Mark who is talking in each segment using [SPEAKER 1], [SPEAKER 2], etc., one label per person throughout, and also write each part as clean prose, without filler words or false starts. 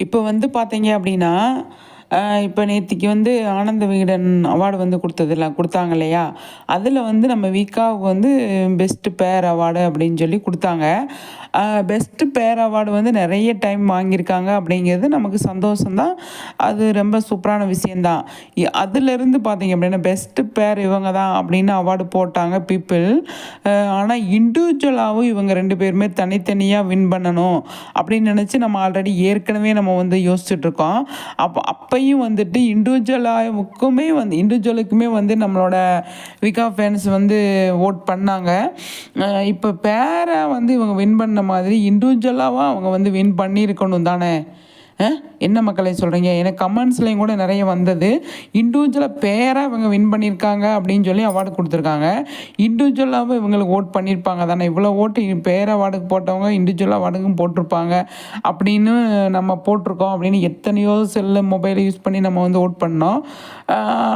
[SPEAKER 1] இப்போ வந்து பார்த்தீங்க அப்படின்னா, இப்போ நேத்திக்கு வந்து ஆனந்த விகடன் அவார்டு வந்து குடுத்தாங்க இல்லையா? அதில வந்து நம்ம வீக்காவுக்கு வந்து பெஸ்ட் பேர் அவார்டு அப்படின்னு சொல்லி குடுத்தாங்க. பெஸ்ட் பேர் அவார்டு வந்து நெறைய டைம் வாங்கியிருக்காங்க அப்படிங்கிறது நமக்கு சந்தோஷம் தான். அது ரொம்ப சூப்பரான விஷயம் தான். அதிலிருந்து பார்த்தீங்க அப்படின்னா, பெஸ்ட் பேர் இவங்க தான் அப்படின்னு அவார்டு போட்டாங்க பீப்பிள். ஆனா இண்டிவிஜுவலாவும் இவங்க 2 பேருமே தனித்தனியா வின் பண்ணணும் அப்படின்னு நெனச்சு நம்ம ஆல்ரெடி ஏற்கனவே நம்ம வந்து யோசிச்சுட்ருக்கோம். அப்பயும் வந்துட்டு இண்டிவிஜுவலுக்குமே வந்து நம்மளோட விகா ஃபேன்ஸ் வந்து வோட் பண்ணாங்க. இப்போ பேரை வந்து இவங்க வின் பண்ண மாதிரி இண்டிவிஜுவலாவும் அவங்க வந்து வின் பண்ணியிருக்கணும் தானே! என்ன மக்களே சொல்கிறீங்க? எனக்கு கமெண்ட்ஸ்லேயும் கூட நிறைய வந்தது. இண்டிவிஜுவலாக பேராக இவங்க வின் பண்ணியிருக்காங்க அப்படின்னு சொல்லி அவார்டு கொடுத்துருக்காங்க. இண்டிவிஜுவலாகவும் இவங்களுக்கு ஓட் பண்ணியிருப்பாங்க தானே! இவ்வளோ ஓட்டு பேர் அவார்டுக்கு போட்டவங்க இண்டிவிஜுவல் அவார்டுக்கும் போட்டிருப்பாங்க அப்படின்னு நம்ம போட்டிருக்கோம் அப்படின்னு எத்தனையோ மொபைல் யூஸ் பண்ணி நம்ம வந்து ஓட் பண்ணோம்.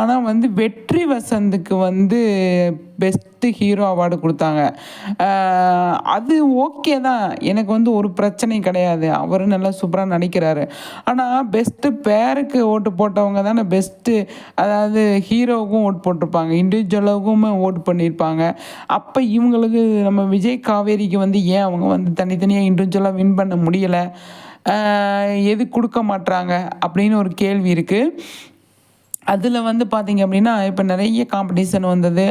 [SPEAKER 1] ஆனால் வந்து வெற்றி வசந்துக்கு வந்து பெஸ்ட்டு ஹீரோ அவார்டு கொடுத்தாங்க. அது ஓகே தான். எனக்கு வந்து ஒரு பிரச்சனையும் கிடையாது. அவரும் நல்லா சூப்பராக நடிக்கிறாரு. ஆனால் பெஸ்ட்டு பேருக்கு ஓட்டு போட்டவங்க தானே அதாவது ஹீரோவுக்கும் ஓட் போட்டிருப்பாங்க. இண்டிவிஜுவலுக்குமே ஓட் பண்ணியிருப்பாங்க. அப்போ இவங்களுக்கு நம்ம விஜய், காவேரிக்கு வந்து ஏன் அவங்க வந்து தனித்தனியாக இண்டிவிஜுவலாக வின் பண்ண முடியலை? எதுக்கு கொடுக்க மாட்றாங்க? அப்படின்னு ஒரு கேள்வி இருக்குது. அதில் வந்து பார்த்தீங்க அப்படின்னா, இப்போ நிறைய காம்படிஷன் வந்தது.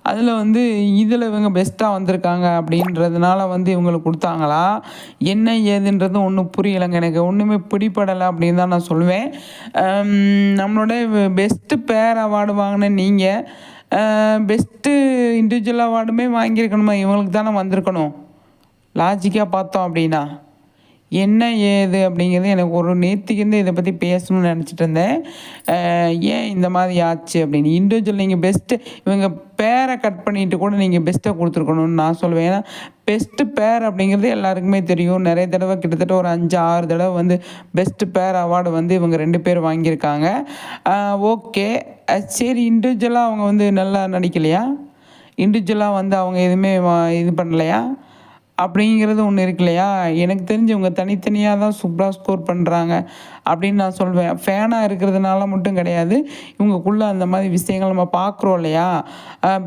[SPEAKER 1] அதில் வந்து இதில் இவங்க பெஸ்ட்டாக வந்திருக்காங்க அப்படின்றதுனால வந்து இவங்களுக்கு கொடுத்தாங்களா? என்ன ஏதுன்றது ஒன்றும் புரியலைங்க எனக்கு. ஒன்றுமே பிடிபடலை அப்படின்னு தான் நான் சொல்லுவேன். நம்மளோட பெஸ்ட்டு பேர் அவார்டு வாங்கின நீங்கள், பெஸ்ட்டு இண்டிவிஜுவல் அவார்டுமே வாங்கியிருக்கணுமா? இவங்களுக்கு தானே வந்திருக்கணும். லாஜிக்காக பார்த்தோம் அப்படின்னா. என்ன ஏது அப்படிங்கிறது எனக்கு ஒரு நேத்திக்கிருந்து இதை பற்றி பேசணும்னு நினச்சிட்டு இருந்தேன். ஏன் இந்த மாதிரி ஆச்சு அப்படின்னு. இண்டிவிஜுவல் நீங்கள் இவங்க பேரை கட் பண்ணிட்டு கூட நீங்கள் பெஸ்ட்டை கொடுத்துருக்கணும்னு நான் சொல்லுவேன். ஏன்னா பெஸ்ட்டு பேர் அப்படிங்கிறது எல்லாருக்குமே தெரியும். நிறைய தடவை கிட்டத்தட்ட ஒரு 5, 6 தடவை வந்து பெஸ்ட்டு பேர் அவார்டு வந்து இவங்க 2 பேர் வாங்கியிருக்காங்க. ஓகே. சரி, இண்டிவிஜுவலாக அவங்க வந்து நல்லா நடிக்கலையா? இண்டிவிஜுவலாக வந்து அவங்க எதுவுமே இது பண்ணலையா? அப்படிங்கிறது ஒன்று இருக்கு இல்லையா? எனக்கு தெரிஞ்சு இவங்க தனித்தனியாக தான் சூப்பராக ஸ்கோர் பண்ணுறாங்க அப்படின்னு நான் சொல்வேன். ஃபேனாக இருக்கிறதுனால மட்டும் கிடையாது. இவங்கக்குள்ளே அந்த மாதிரி விஷயங்கள் நம்ம பார்க்குறோம் இல்லையா?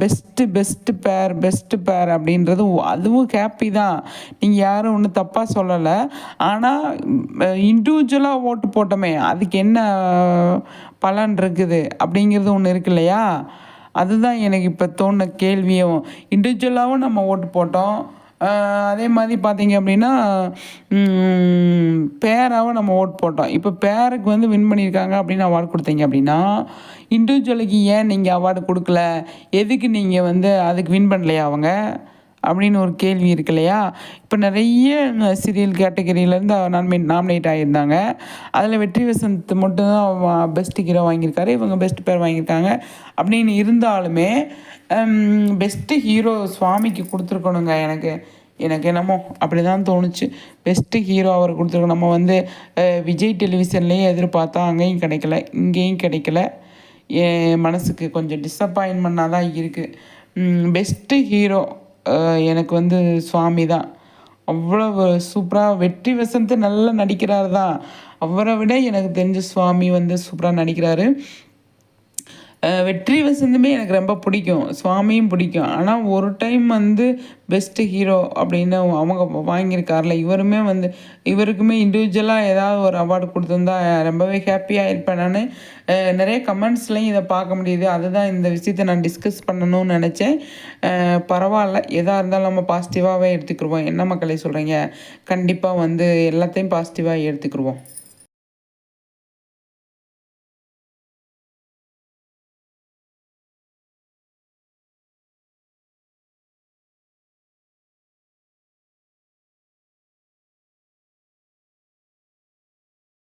[SPEAKER 1] பெஸ்ட்டு பேர் அப்படின்றது அதுவும் ஹேப்பி தான். நீங்கள் யாரும் ஒன்றும் தப்பாக சொல்லலை. ஆனால் இண்டிவிஜுவலாக ஓட்டு போட்டோமே, அதுக்கு என்ன பலன் இருக்குது அப்படிங்கிறது ஒன்று இருக்கு இல்லையா? அதுதான் எனக்கு இப்போ தோணுன கேள்வியும். இண்டிவிஜுவலாகவும் நம்ம ஓட்டு போட்டோம். அதே மாதிரி பார்த்தீங்க அப்படின்னா, பேராவும் நம்ம ஓட் போட்டோம். இப்போ பேருக்கு வந்து வின் பண்ணியிருக்காங்க அப்படின்னு அவார்டு கொடுத்தீங்க அப்படின்னா, இண்டிவிஜுவலுக்கு ஏன் நீங்கள் அவார்டு கொடுக்கல? எதுக்கு நீங்கள் வந்து அதுக்கு வின் பண்ணலையா அவங்க? அப்படின்னு ஒரு கேள்வி இருக்கு இல்லையா? இப்போ நிறைய சீரியல் கேட்டகரியிலேருந்து நாமினேட் ஆகியிருந்தாங்க. அதில் வெற்றி வசந்த் மட்டும்தான் பெஸ்ட் ஹீரோ வாங்கியிருக்காரு. இவங்க பெஸ்ட் பேர் வாங்கியிருக்காங்க. அப்படின்னு இருந்தாலுமே பெஸ்ட்டு ஹீரோ சுவாமிக்கு கொடுத்துருக்கணுங்க. எனக்கு என்னமோ அப்படி தான் தோணுச்சு. பெஸ்ட்டு ஹீரோ அவர் கொடுத்துருக்கணும். நம்ம வந்து விஜய் டெலிவிஷன்லேயே எதிர்பார்த்தோம், அங்கேயும் கிடைக்கல, இங்கேயும் கிடைக்கல. என் மனசுக்கு கொஞ்சம் டிஸப்பாயின்மெண்ட்டாக தான் இருக்குது. பெஸ்ட்டு ஹீரோ எனக்கு வந்து சுவாமி தான். அவ்வளோ சூப்பராக வெற்றி வசந்த் நல்லா நடிக்கிறார் தான். அவரை விட எனக்கு தெரிஞ்ச சுவாமி வந்து சூப்பராக நடிக்கிறாரு. வெற்றி வசந்துமே எனக்கு ரொம்ப பிடிக்கும். சுவாமியும் பிடிக்கும். ஆனால் ஒரு டைம் வந்து பெஸ்ட்டு ஹீரோ அப்படின்னு அவங்க வாங்கியிருக்கார்ல, இவருக்குமே இண்டிவிஜுவலாக ஏதாவது ஒரு அவார்டு கொடுத்துருந்தா ரொம்பவே ஹாப்பியாக இருப்பேன் நான். நிறைய கமெண்ட்ஸ்லையும் இதை பார்க்க முடியுது. அதுதான் இந்த விஷயத்தை நான் டிஸ்கஸ் பண்ணணும்னு நினச்சேன். பரவாயில்ல, எதாக இருந்தாலும் நம்ம பாசிட்டிவாகவே எடுத்துக்கிடுவோம். என்ன மக்களே சொல்கிறீங்க? கண்டிப்பாக வந்து எல்லாத்தையும் பாசிட்டிவாக எடுத்துக்கிடுவோம்.